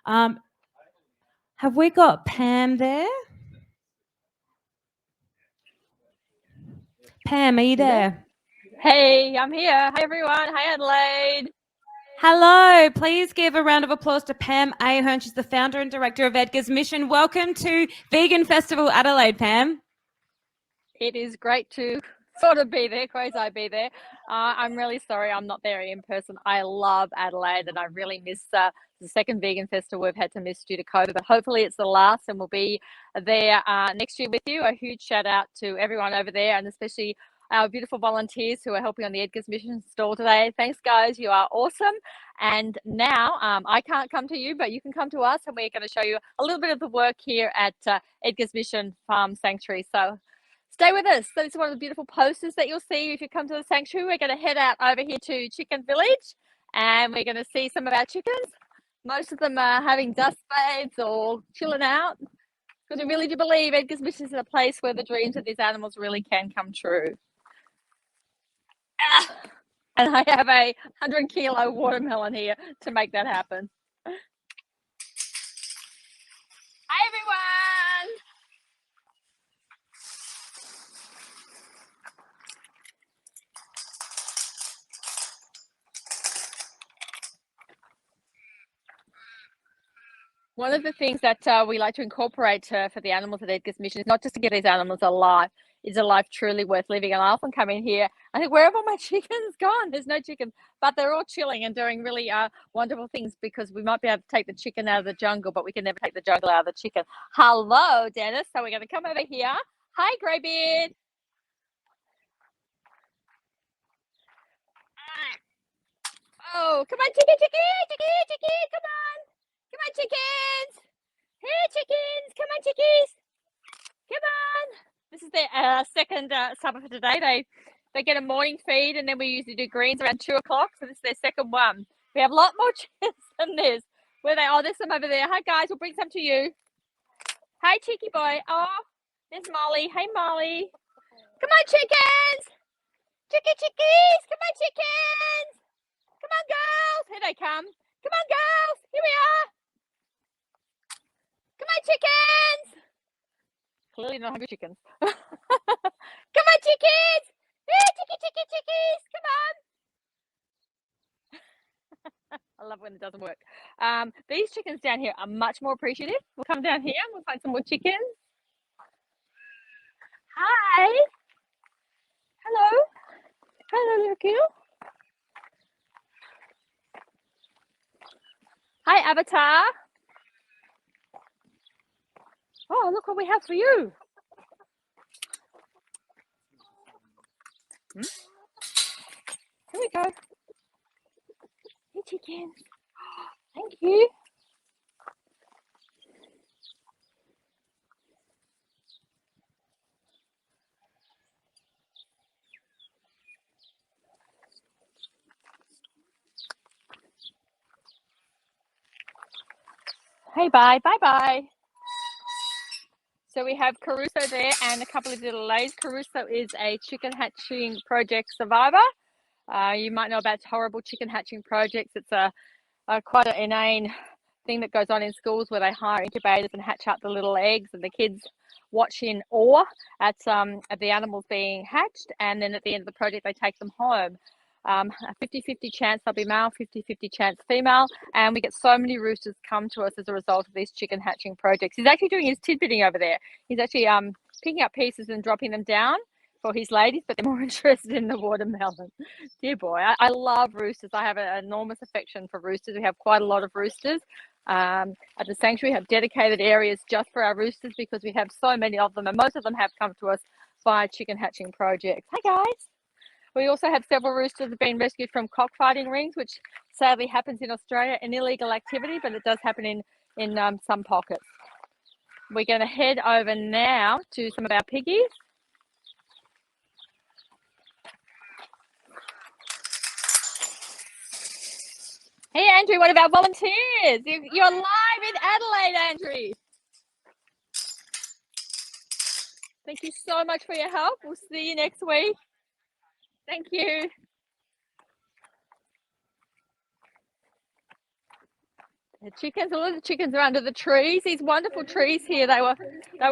Have we got Pam there? Pam, are you there? Hey, I'm here. Hi, everyone. Hi, Adelaide. Hello. Please give a round of applause to Pam Ahern. She's the founder and director of Edgar's Mission. Welcome to Vegan Festival Adelaide, Pam. It is great to sort of be there, quasi-be there. I'm really sorry I'm not there in person. I love Adelaide and I really miss the second vegan festival we've had to miss due to COVID, but hopefully it's the last and we'll be there next year with you. A huge shout out to everyone over there and especially our beautiful volunteers who are helping on the Edgar's Mission stall today. Thanks, guys. You are awesome. And now I can't come to you, but you can come to us and we're going to show you a little bit of the work here at Edgar's Mission Farm Sanctuary. So stay with us. So it's one of the beautiful posters that you'll see if you come to the sanctuary. We're going to head out over here to Chicken Village and we're going to see some of our chickens. Most of them are having dust baths or chilling out because we really do believe Edgar's Mission is a place where the dreams of these animals really can come true. And I have a 100-kilo watermelon here to make that happen. Hi, everyone. One of the things that we like to incorporate for the animals at Edgar's Mission is not just to get these animals alive, is a life truly worth living. And I often come in here, I think, where have all my chickens gone? There's no chickens, but they're all chilling and doing really wonderful things because we might be able to take the chicken out of the jungle, but we can never take the jungle out of the chicken. Hello, Dennis. So we're going to come over here. Hi, Greybeard. Oh, come on, chicken, come on. Come on, chickens. Hey, chickens. Come on, chickies. Come on. This is their second supper for today. They get a morning feed and then we usually do greens around 2 o'clock. So this is their second one. We have a lot more chickens than this. Where they? Oh, there's some over there. Hi, guys. We'll bring some to you. Hi, cheeky boy. Oh, there's Molly. Hey, Molly. Come on, chickens. Chickies. Come on, chickens. Come on, girls. Here they come. Come on, girls. Here we are. Come on, chickens. Clearly not hungry chickens. Come on, chickens. Hey, chickies. Come on. I love when it doesn't work. These chickens down here are much more appreciative. We'll come down here and we'll find some more chickens. Hi. Hello. Hello, little girl. Hi, Avatar. Oh, look what we have for you. Here we go. Hey, chickens. Thank you. Hey, bye. Bye. So we have Caruso there and a couple of little ladies. Caruso is a chicken hatching project survivor. You might know about horrible chicken hatching projects. It's quite an inane thing that goes on in schools where they hire incubators and hatch out the little eggs and the kids watch in awe at the animals being hatched, and then at the end of the project they take them home. A 50-50 chance they'll be male, 50-50 chance female, and we get so many roosters come to us as a result of these chicken hatching projects. He's actually doing his tidbitting over there. He's actually picking up pieces and dropping them down for his ladies, but they're more interested in the watermelon. Dear boy, I love roosters. I have an enormous affection for roosters. We have quite a lot of roosters. At the sanctuary, we have dedicated areas just for our roosters because we have so many of them, and most of them have come to us via chicken hatching projects. Hi, guys. We also have several roosters that have been rescued from cockfighting rings, which sadly happens in Australia, an illegal activity, but it does happen in some pockets. We're going to head over now to some of our piggies. Hey, Andrew, one of our volunteers. You're live in Adelaide, Andrew. Thank you so much for your help. We'll see you next week. Thank you. The chickens, a lot of the chickens are under the trees. These wonderful trees here, they were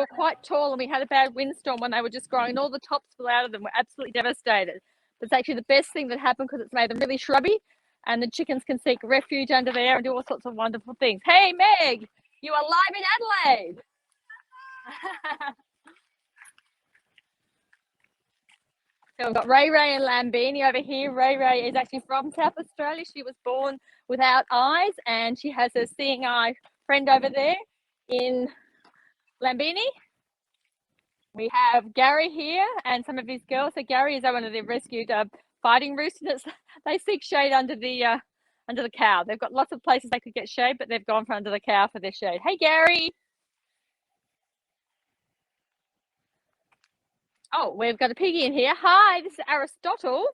quite tall, and we had a bad windstorm when they were just growing. All the tops fell out of them. We're absolutely devastated. But it's actually the best thing that happened because it's made them really shrubby, and the chickens can seek refuge under there and do all sorts of wonderful things. Hey, Meg, you are live in Adelaide. So we've got Ray and Lambini over here. Ray is actually from South Australia. She was born without eyes, and she has a seeing eye friend over there in Lambini. We have Gary here and some of his girls. So Gary is one of the rescued fighting roosters. They seek shade under the cow. They've got lots of places they could get shade, but they've gone for under the cow for their shade. Hey, Gary. Oh, we've got a piggy in here. Hi, this is Aristotle.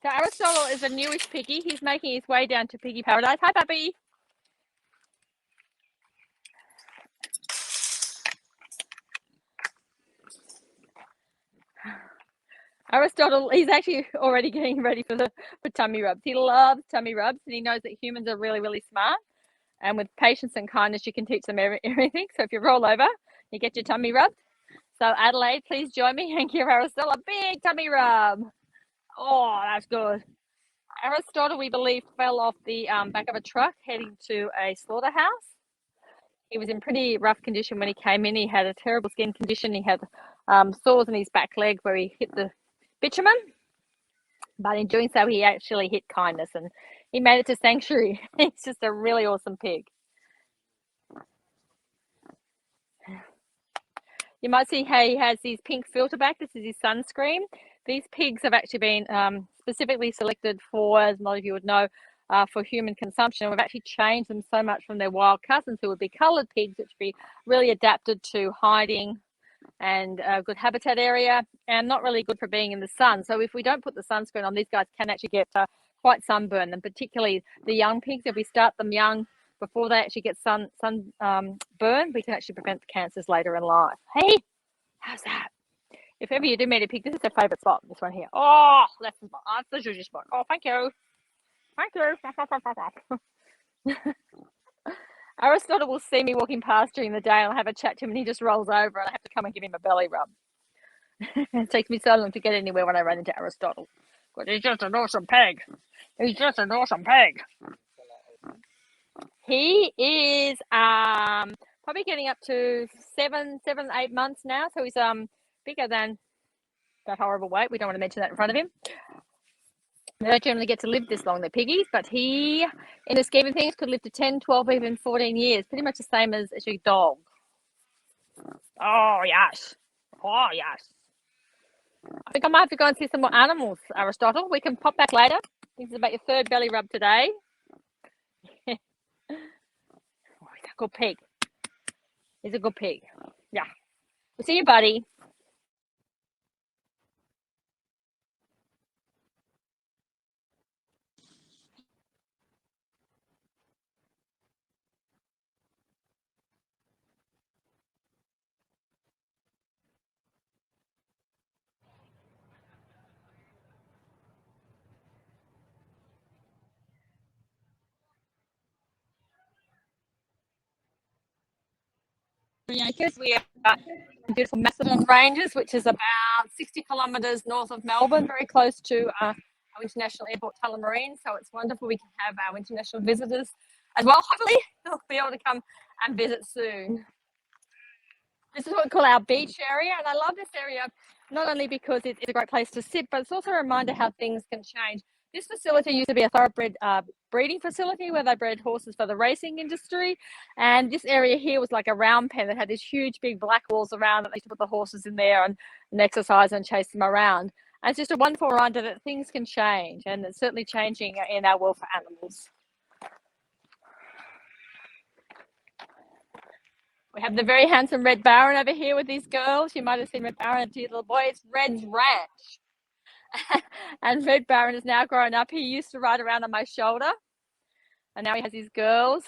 So Aristotle is the newest piggy. He's making his way down to Piggy Paradise. Hi, puppy. Aristotle, he's actually already getting ready for tummy rubs. He loves tummy rubs, and he knows that humans are really, really smart. And with patience and kindness, you can teach them everything. So if you roll over, you get your tummy rubbed. So Adelaide, please join me and give Aristotle a big tummy rub. Oh, that's good. Aristotle, we believe, fell off the back of a truck heading to a slaughterhouse. He was in pretty rough condition when he came in. He had a terrible skin condition. He had sores in his back leg where he hit the bitumen. But in doing so, he actually hit kindness, and he made it to sanctuary. He's just a really awesome pig. You might see how he has these pink filter back. This is his sunscreen. These pigs have actually been specifically selected for, as a lot of you would know, for human consumption. We've actually changed them so much from their wild cousins, who would be coloured pigs, which would be really adapted to hiding and a good habitat area, and not really good for being in the sun. So if we don't put the sunscreen on, these guys can actually get quite sunburned, and particularly the young pigs. If we start them young before they actually get sun burn, we can actually prevent cancers later in life. Hey, how's that? If ever you do meet a pig, this is their favourite spot, this one here. Oh, that's the spot. Oh, it's the Juju spot. Oh, thank you. Thank you. Aristotle will see me walking past during the day, and I'll have a chat to him, and he just rolls over, and I have to come and give him a belly rub. It takes me so long to get anywhere when I run into Aristotle. But he's just an awesome pig. He's just an awesome pig. He is probably getting up to 7, 8 months now. So he's bigger than that horrible weight. We don't want to mention that in front of him. They don't generally get to live this long, they're piggies, but he, in the scheme of things, could live to 10, 12, even 14 years. Pretty much the same as your dog. Oh, yes. Oh, yes. I think I might have to go and see some more animals, Aristotle. We can pop back later. This is about your third belly rub today. Oh, he's a good pig. He's a good pig. Yeah. We'll see you, buddy. Acres. We are in beautiful Macedon Ranges, which is about 60 kilometres north of Melbourne, very close to our international airport, Tullamarine. So it's wonderful. We can have our international visitors as well. Hopefully, they'll be able to come and visit soon. This is what we call our beach area, and I love this area not only because it's a great place to sit, but it's also a reminder how things can change. This facility used to be a thoroughbred breeding facility where they bred horses for the racing industry, and this area here was like a round pen that had these huge big black walls around that they used to put the horses in there and exercise and chase them around. And it's just a wonderful reminder that things can change, and it's certainly changing in our world for animals. We have the very handsome Red Baron over here with these girls. You might have seen Red Baron, a dear little boy. It's Red's Ranch. And Red Baron is now grown up. He used to ride around on my shoulder, and now he has his girls.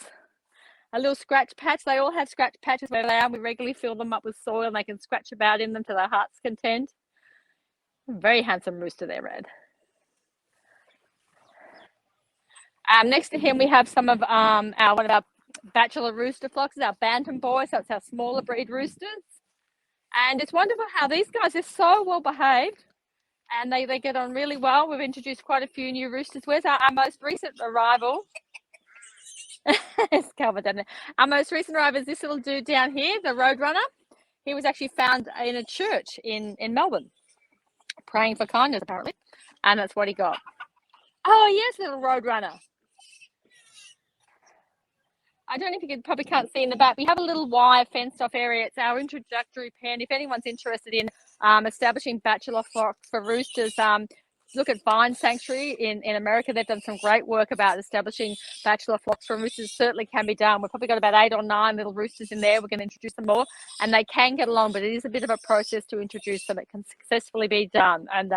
A little scratch patch. They all have scratch patches where they are. We regularly fill them up with soil, and they can scratch about in them to their heart's content. Very handsome rooster there, Red. Next to him, we have some of one of our bachelor rooster flocks, our bantam boys. So it's our smaller breed roosters. And it's wonderful how these guys are so well behaved and they get on really well. We've introduced quite a few new roosters. Where's our most recent arrival? It's Calvin down there. Our most recent arrival is this little dude down here, the Roadrunner. He was actually found in a church in Melbourne, praying for kindness, apparently. And that's what he got. Oh, yes, little Roadrunner. I don't know if you probably can't see in the back. We have a little wire fenced off area. It's our introductory pen. If anyone's interested in establishing bachelor flocks for roosters, look at Vine Sanctuary in America. They've done some great work about establishing bachelor flocks for roosters. Certainly can be done. We've probably got about 8 or 9 little roosters in there. We're going to introduce them more, and they can get along, but it is a bit of a process to introduce them. It can successfully be done, and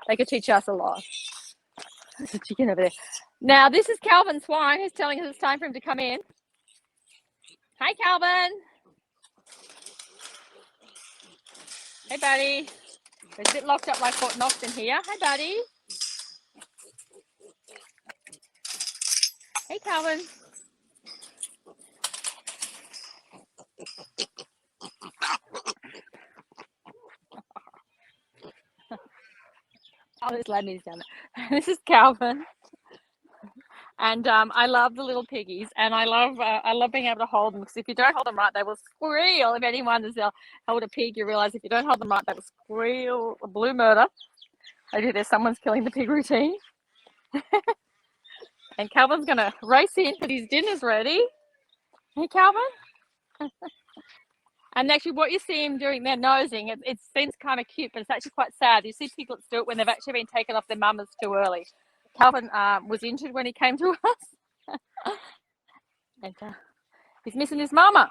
they could teach us a lot. There's a chicken over there. Now, this is Calvin Swine who's telling us it's time for him to come in. Hi, Calvin. Hey, buddy. It's a bit locked up like Fort Knox in here. Hi, buddy. Hey, Calvin. Oh, there's Lammy's down there. This is Calvin. And I love the little piggies, and I love being able to hold them, because if you don't hold them right, they will squeal. If anyone has held a pig, you realise if you don't hold them right, they will squeal. A blue murder. I do. There's someone's killing the pig routine. And Calvin's going to race in, but his dinner's ready. Hey, Calvin. And actually, what you see him doing there, nosing, it seems kind of cute, but it's actually quite sad. You see piglets do it when they've actually been taken off their mamas too early. Calvin was injured when he came to us. And he's missing his mama.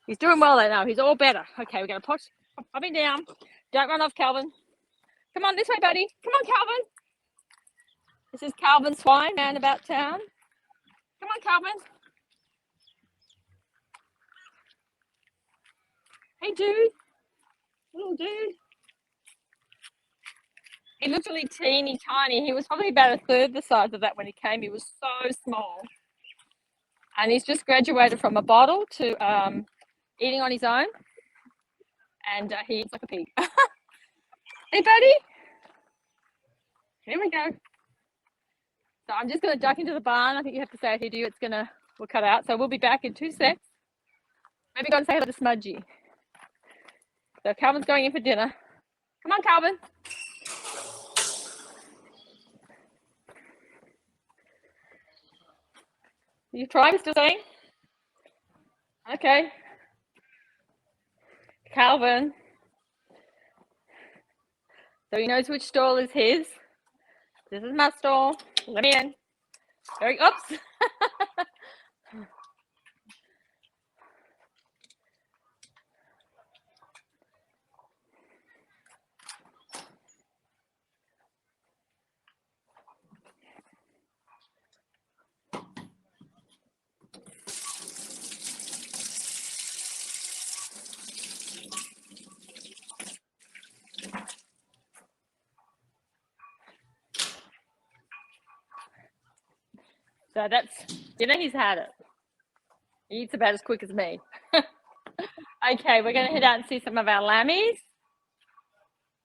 He's doing well though now. He's all better. Okay, we're going to pop him down. Don't run off, Calvin. Come on this way, buddy. Come on, Calvin. This is Calvin Swine, man about town. Come on, Calvin. Hey, dude. Little dude. He looked really teeny tiny. He was probably about a third the size of that when he came. He was so small. And he's just graduated from a bottle to eating on his own. And he eats like a pig. Hey, buddy. Here we go. So I'm just going to duck into the barn. I think you have to say it here, do you? We'll cut out. So we'll be back in 2 secs. Maybe go and say hello to Smudgy. So Calvin's going in for dinner. Come on, Calvin. You try, Mr. Zane? Okay. Calvin. So he knows which stall is his. This is my stall. Let me in. Oops. So that's dinner. He's had it. He eats about as quick as me. Okay, we're going to head out and see some of our lammies.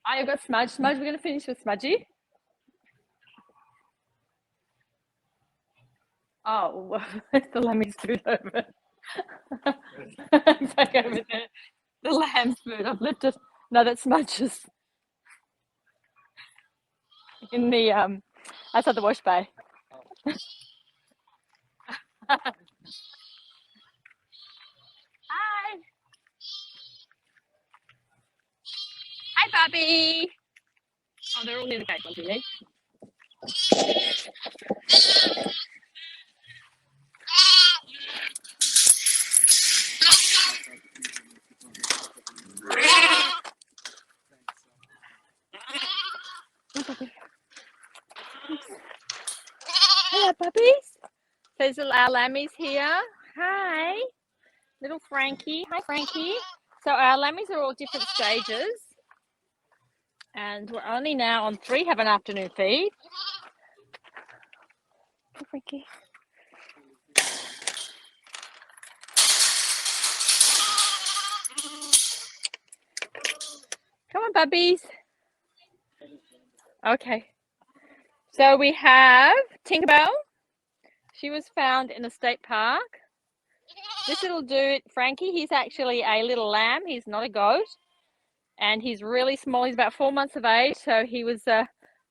Oh, you've got Smudge. Smudge, we're going to finish with Smudgy. Oh, well, the lammy's food over. Back over there. The lamb's food. I've lifted. No, that's Smudge's. In the outside the wash bay. Hi. Hi, Bobby. Oh, they're all near the gate, aren't they? Hello, puppies. There's our lammies here. Hi. Little Frankie. Hi, Frankie. So our lammies are all different stages. And we're only now on 3 have an afternoon feed. Frankie. Come on, bubbies. Okay. So we have Tinkerbell. She was found in a state park. This little dude, Frankie, he's actually a little lamb. He's not a goat. And he's really small. He's about 4 months of age. So he was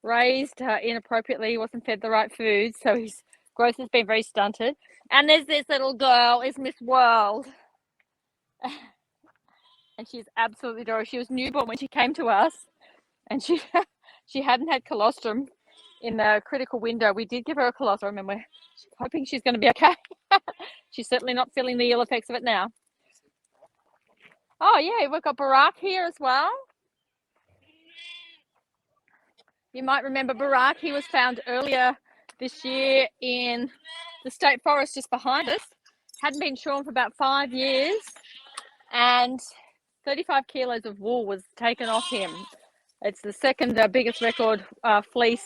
raised inappropriately. He wasn't fed the right food. So his growth has been very stunted. And there's this little girl, is Miss World. And she's absolutely adorable. She was newborn when she came to us. And she hadn't had colostrum in the critical window. We did give her a colostrum and we're hoping she's going to be okay. She's certainly not feeling the ill effects of it now. Oh, yeah, we've got Barack here as well. You might remember Barack. He was found earlier this year in the state forest just behind us. Hadn't been shorn for about 5 years. And 35 kilos of wool was taken off him. It's the second biggest record fleece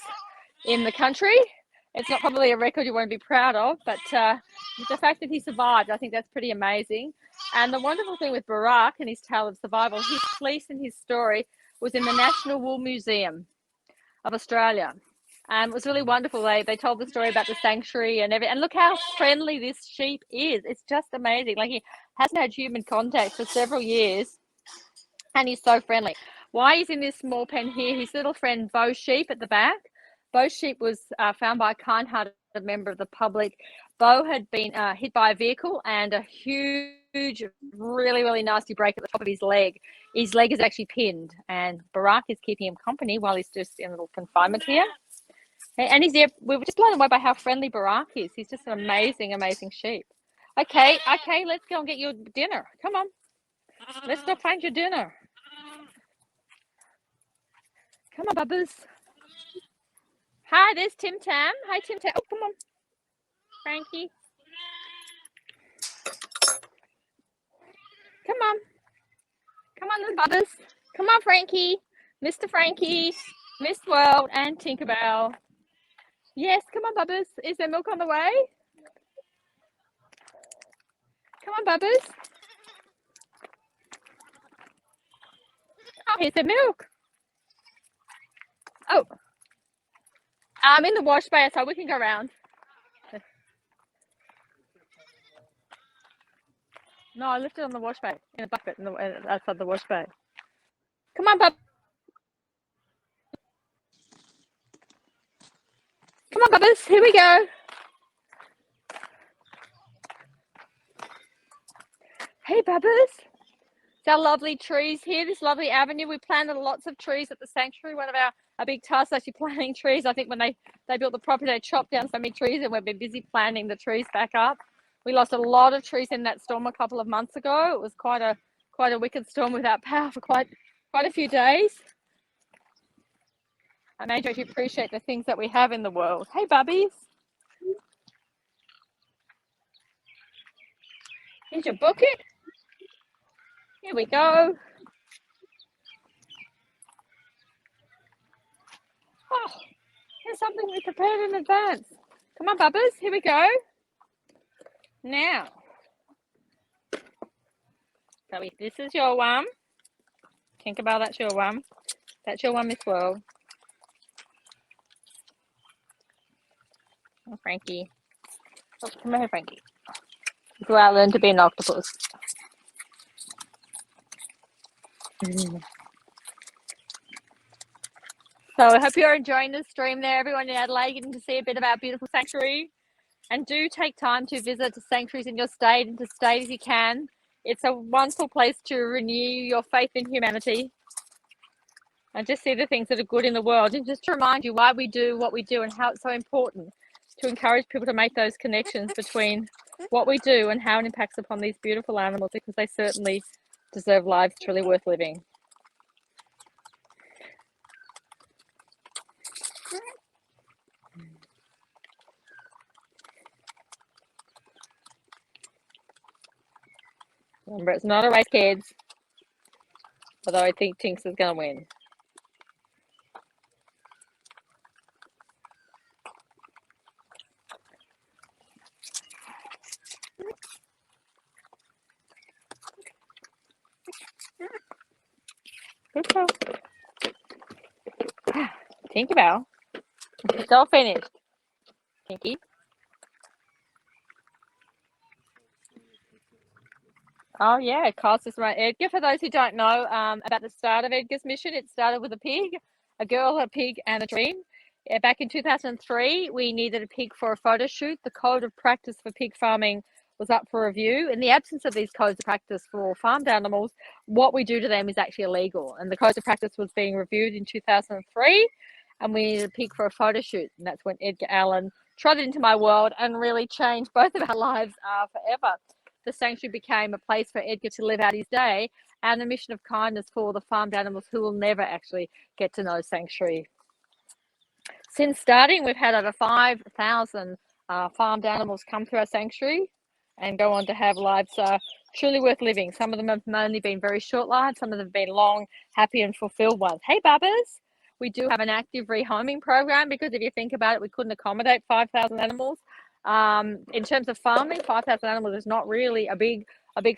in the country. It's not probably a record you want to be proud of, but the fact that he survived, I think that's pretty amazing. And the wonderful thing with Barack and his tale of survival, his fleece and his story was in the National Wool Museum of Australia. And it was really wonderful. They told the story about the sanctuary and everything. And look how friendly this sheep is. It's just amazing. Like, he hasn't had human contact for several years, and he's so friendly. Why he's in this small pen here, his little friend Bo Sheep at the back. Bo Sheep was found by a kind-hearted member of the public. Bo had been hit by a vehicle and a huge, really, really nasty break at the top of his leg. His leg is actually pinned, and Barack is keeping him company while he's just in a little confinement here. And he's there. We were just blown away by how friendly Barack is. He's just an amazing, amazing sheep. Okay, let's go and get your dinner. Come on. Let's go find your dinner. Come on, Bubbas. Hi, there's Tim Tam. Hi, Tim Tam. Oh, come on. Frankie. Come on. Come on, little Bubbas. Come on, Frankie. Mr. Frankie, Miss World, and Tinkerbell. Yes, come on, Bubbas. Is there milk on the way? Come on, Bubbas. Oh, here's the milk. Oh. I'm in the wash bay, so we can go around. No, I left it on the wash bay, in a bucket outside the wash bay. Come on, Bub. Come on, Bubbas. Here we go. Hey, Bubbas. It's our lovely trees here, this lovely avenue. We planted lots of trees at the sanctuary. One of our big tasks actually planting trees. I think when they built the property, they chopped down so many trees, and we've been busy planting the trees back up. We lost a lot of trees in that storm a couple of months ago. It was quite a wicked storm without power for quite a few days. I made you appreciate the things that we have in the world. Hey, Bubbies. Here's your bucket. Here we go. Oh, here's something we prepared in advance. Come on, Bubbas. Here we go. Now, Chloe, this is your one. Tinkerbell, that's your one. That's your one, Miss World. Oh, Frankie. Oh, come here, Frankie. Go out and learn to be an octopus. So I hope you're enjoying the stream there, everyone in Adelaide, getting to see a bit of our beautiful sanctuary. And do take time to visit the sanctuaries in your state and to stay as you can. It's a wonderful place to renew your faith in humanity and just see the things that are good in the world, and just to remind you why we do what we do and how it's so important to encourage people to make those connections between what we do and how it impacts upon these beautiful animals, because they certainly deserve lives truly worth living. Remember, it's not a race, kids. Although I think Tinks is going to win. Good girl. Tinkerbell. It's all finished. Tinky. Oh, yeah, Kyle's just right. Edgar, for those who don't know about the start of Edgar's mission, it started with a pig, a girl, a pig, and a dream. Back in 2003, we needed a pig for a photo shoot. The code of practice for pig farming was up for review. In the absence of these codes of practice for farmed animals, what we do to them is actually illegal. And the code of practice was being reviewed in 2003, and we needed a pig for a photo shoot. And that's when Edgar Allen trotted into my world and really changed both of our lives forever. The sanctuary became a place for Edgar to live out his day and a mission of kindness for the farmed animals who will never actually get to know sanctuary. Since starting, we've had over 5,000 farmed animals come through our sanctuary and go on to have lives truly worth living. Some of them have only been very short lives. Some of them have been long, happy and fulfilled ones. Hey, Bubbers. We do have an active rehoming program because if you think about it, we couldn't accommodate 5,000 animals. In terms of farming, 5,000 animals is not really a big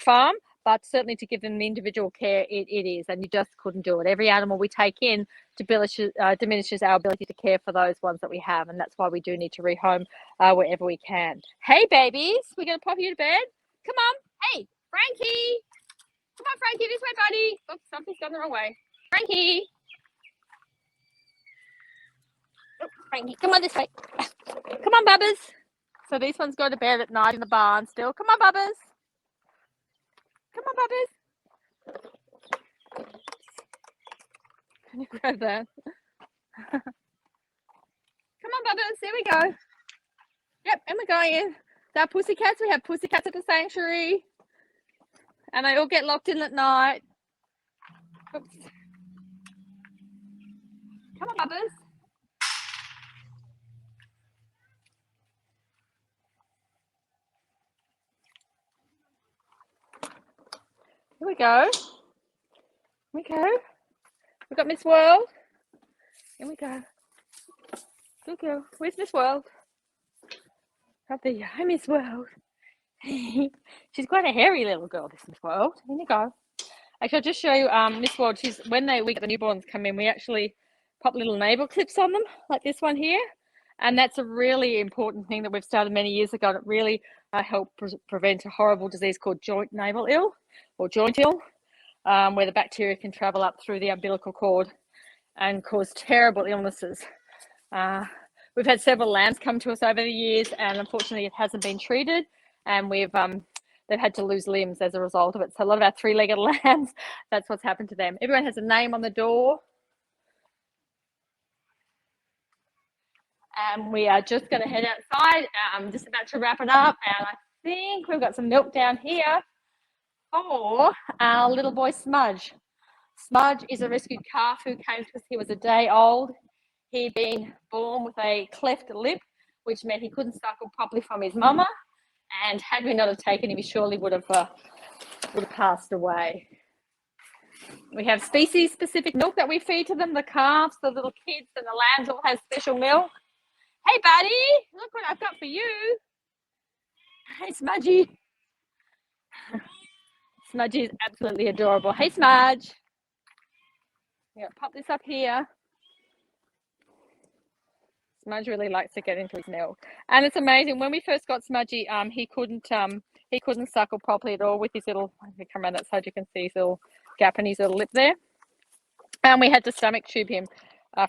farm, but certainly to give them the individual care, it is, and you just couldn't do it. Every animal we take in diminishes our ability to care for those ones that we have, and that's why we do need to rehome wherever we can. Hey, babies, we're going to pop you to bed. Come on. Hey, Frankie. Come on, Frankie, this way, buddy. Oops, something's gone the wrong way. Frankie. Oops, Frankie, come on this way. Come on, Bubbers. So these ones go to bed at night in the barn still. Come on, Bubbers. Come on, Bubbers. Can you grab that? Come on, Bubbers. There we go. Yep, and we're going in. Our pussycats. We have pussycats at the sanctuary. And they all get locked in at night. Oops. Come on, Bubbers. Here we go. Here we go. We've got Miss World. Here we go. Good girl. Where's Miss World? Up there. Hi, Miss World. She's quite a hairy little girl, this Miss World. Here you go. Actually, I'll just show you Miss World. When we get the newborns come in, we actually pop little navel clips on them, like this one here. And that's a really important thing that we've started many years ago. It really helped prevent a horrible disease called joint navel ill, or joint ill, where the bacteria can travel up through the umbilical cord and cause terrible illnesses. We've had several lambs come to us over the years, and unfortunately it hasn't been treated, and they've had to lose limbs as a result of it. So a lot of our three-legged lambs, that's what's happened to them. Everyone has a name on the door. And we are just going to head outside. I'm just about to wrap it up, and I think we've got some milk down here for our little boy Smudge. Smudge is a rescued calf who came to us. He was a day old. He'd been born with a cleft lip, which meant he couldn't suckle properly from his mama. And had we not have taken him, he surely would have passed away. We have species-specific milk that we feed to them. The calves, the little kids, and the lambs all have special milk. Hey, buddy, look what I've got for you. Hey, Smudgy. Smudgy is absolutely adorable. Hey, Smudge. Yeah, pop this up here. Smudge really likes to get into his milk, and it's amazing. When we first got Smudgy, he couldn't suckle properly at all with his little. Let me come around that side. You can see his little gap in his little lip there, and we had to stomach tube him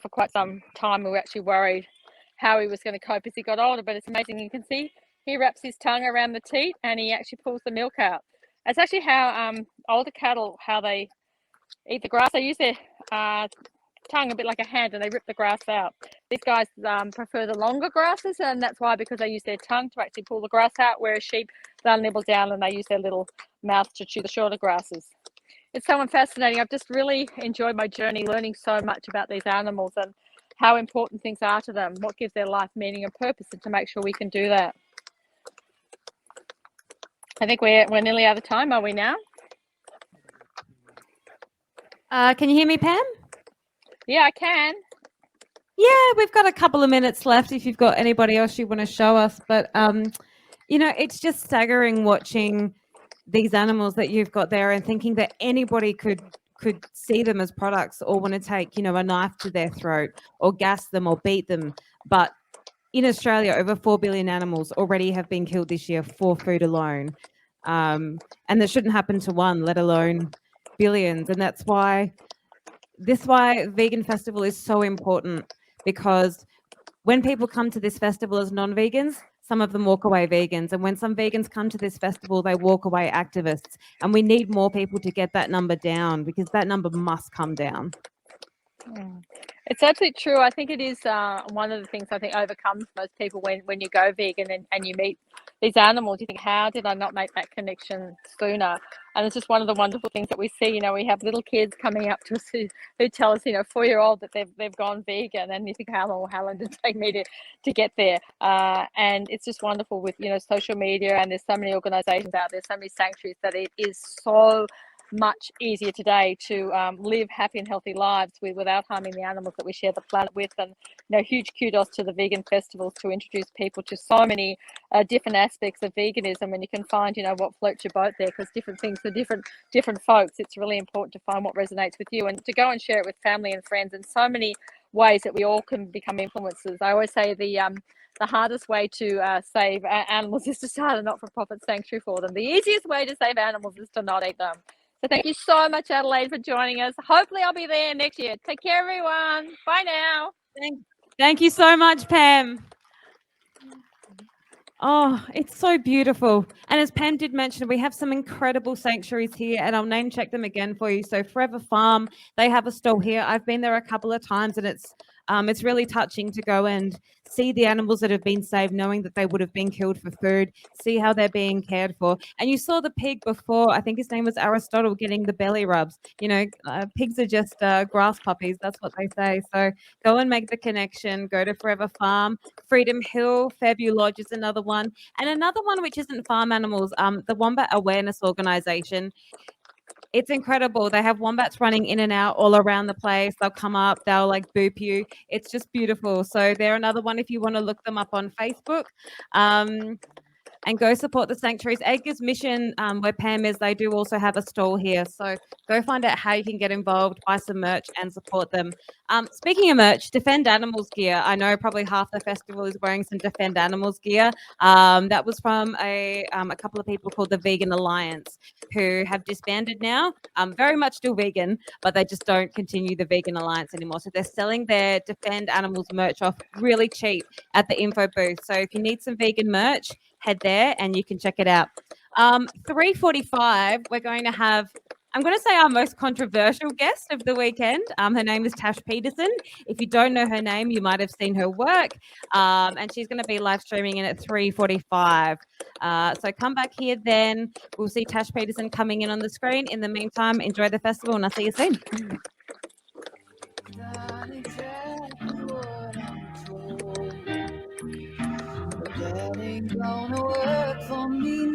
for quite some time. We were actually worried how he was going to cope as he got older, but it's amazing. You can see he wraps his tongue around the teat and he actually pulls the milk out. That's actually how older cattle, how they eat the grass. They use their tongue a bit like a hand and they rip the grass out. These guys prefer the longer grasses, and that's why, because they use their tongue to actually pull the grass out, whereas sheep, they'll nibble down and they use their little mouth to chew the shorter grasses. It's so fascinating. I've just really enjoyed my journey, learning so much about these animals and how important things are to them, what gives their life meaning and purpose, and to make sure we can do that. I think we're nearly out of time, are we now? Can you hear me, Pam? Yeah, I can. Yeah, we've got a couple of minutes left if you've got anybody else you want to show us. But, it's just staggering watching these animals that you've got there and thinking that anybody could could see them as products or want to take, you know, a knife to their throat or gas them or beat them. But in Australia, over 4 billion animals already have been killed this year for food alone. And that shouldn't happen to one, let alone billions. And that's why Vegan Festival is so important, because when people come to this festival as non-vegans, some of them walk away vegans. And when some vegans come to this festival, they walk away activists. And we need more people to get that number down, because that number must come down. It's absolutely true. I think it is one of the things I think overcomes most people when you go vegan and you meet these animals. You think, how did I not make that connection sooner? And it's just one of the wonderful things that we see. You know, we have little kids coming up to us who tell us, you know, 4-year-old that they've gone vegan, and you think, how long did it take me to get there? And it's just wonderful with, you know, social media, and there's so many organisations out there, so many sanctuaries, that it is so much easier today to live happy and healthy lives without harming the animals that we share the planet with. And, you know, huge kudos to the vegan festivals to introduce people to so many different aspects of veganism, and you can find, you know, what floats your boat there, because different things for different folks. It's really important to find what resonates with you and to go and share it with family and friends in so many ways that we all can become influencers. I always say the hardest way to save animals is to start a not-for-profit sanctuary for them. The easiest way to save animals is to not eat them. So thank you so much, Adelaide, for joining us. Hopefully I'll be there next year. Take care, everyone. Bye now. Thank you so much, Pam. Oh, it's so beautiful. And as Pam did mention, we have some incredible sanctuaries here, and I'll name check them again for you. So Forever Farm, they have a stall here. I've been there a couple of times, and it's really touching to go and see the animals that have been saved, knowing that they would have been killed for food, see how they're being cared for. And you saw the pig before, I think his name was Aristotle, getting the belly rubs. You know, pigs are just grass puppies. That's what they say. So go and make the connection. Go to Forever Farm. Freedom Hill, Fairview Lodge is another one. And another one which isn't farm animals, the Wombat Awareness Organisation. It's incredible. They have wombats running in and out all around the place. They'll come up, they'll like boop you. It's just beautiful. So they're another one if you want to look them up on Facebook. And go support the sanctuaries. Edgar's Mission, where Pam is, they do also have a stall here. So go find out how you can get involved, buy some merch and support them. Speaking of merch, Defend Animals gear. I know probably half the festival is wearing some Defend Animals gear. That was from a couple of people called the Vegan Alliance, who have disbanded now. Very much still vegan, but they just don't continue the Vegan Alliance anymore. So they're selling their Defend Animals merch off really cheap at the info booth. So if you need some vegan merch, head there and you can check it out. 3:45, we're going to have, I'm going to say, our most controversial guest of the weekend. Her name is Tash Peterson. If you don't know her name, you might have seen her work. And she's going to be live streaming in at 3:45. So come back here then. We'll see Tash Peterson coming in on the screen. In the meantime, enjoy the festival and I'll see you soon. That ain't gonna work for me.